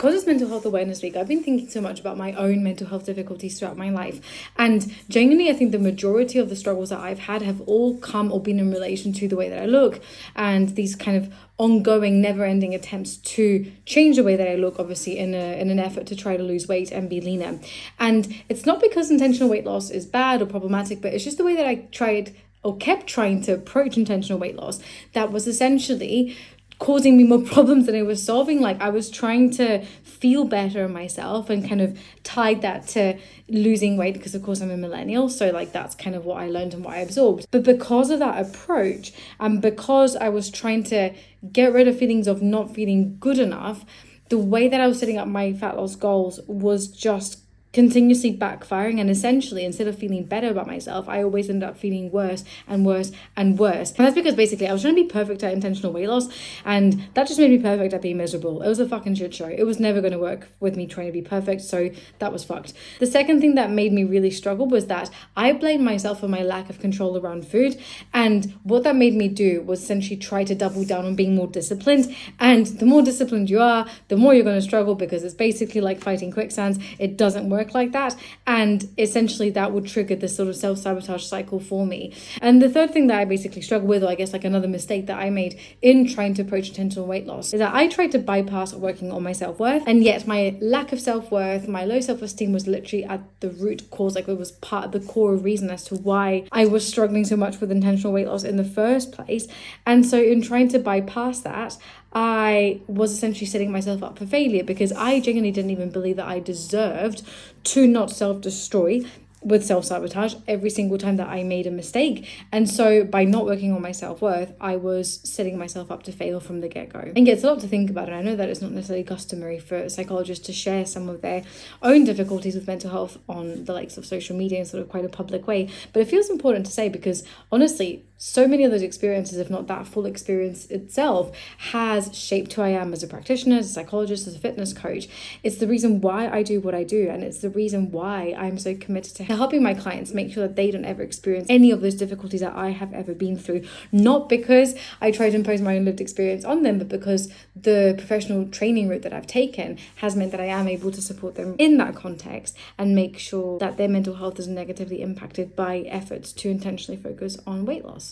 Because it's Mental Health Awareness Week, I've been thinking so much about my own mental health difficulties throughout my life. And genuinely, I think the majority of the struggles that I've had have all come or been in relation to the way that I look, and these kind of ongoing, never-ending attempts to change the way that I look, obviously in an effort to try to lose weight and be leaner. And it's not because intentional weight loss is bad or problematic, but it's just the way that I tried or kept trying to approach intentional weight loss that was essentially causing me more problems than it was solving. Like, I was trying to feel better in myself and kind of tied that to losing weight because, of course, I'm a millennial. So like, that's kind of what I learned and what I absorbed. But because of that approach, and because I was trying to get rid of feelings of not feeling good enough, the way that I was setting up my fat loss goals was just continuously backfiring. And essentially, instead of feeling better about myself, I always ended up feeling worse and worse and worse. And that's because basically I was trying to be perfect at intentional weight loss, and that just made me perfect at being miserable. It was a fucking shit show. It was never going to work with me trying to be perfect, so that was fucked. The second thing that made me really struggle was that I blamed myself for my lack of control around food, and what that made me do was essentially try to double down on being more disciplined. And the more disciplined you are, the more you're going to struggle, because it's basically like fighting quicksands. It doesn't work like that, and essentially that would trigger this sort of self-sabotage cycle for me. And the third thing that I basically struggle with, or I guess like another mistake that I made in trying to approach intentional weight loss, is that I tried to bypass working on my self-worth, and yet my lack of self-worth, my low self-esteem was literally at the root cause. Like, it was part of the core reason as to why I was struggling so much with intentional weight loss in the first place. And so in trying to bypass that, I was essentially setting myself up for failure, because I genuinely didn't even believe that I deserved to not self-destroy with self-sabotage every single time that I made a mistake. And so by not working on my self-worth, I was setting myself up to fail from the get-go. And it's a lot to think about, and I know that it's not necessarily customary for psychologists to share some of their own difficulties with mental health on the likes of social media in sort of quite a public way, but it feels important to say, because honestly, so many of those experiences, if not that full experience itself, has shaped who I am as a practitioner, as a psychologist, as a fitness coach. It's the reason why I do what I do, and it's the reason why I'm so committed to helping my clients make sure that they don't ever experience any of those difficulties that I have ever been through. Not because I try to impose my own lived experience on them, but because the professional training route that I've taken has meant that I am able to support them in that context and make sure that their mental health isn't negatively impacted by efforts to intentionally focus on weight loss.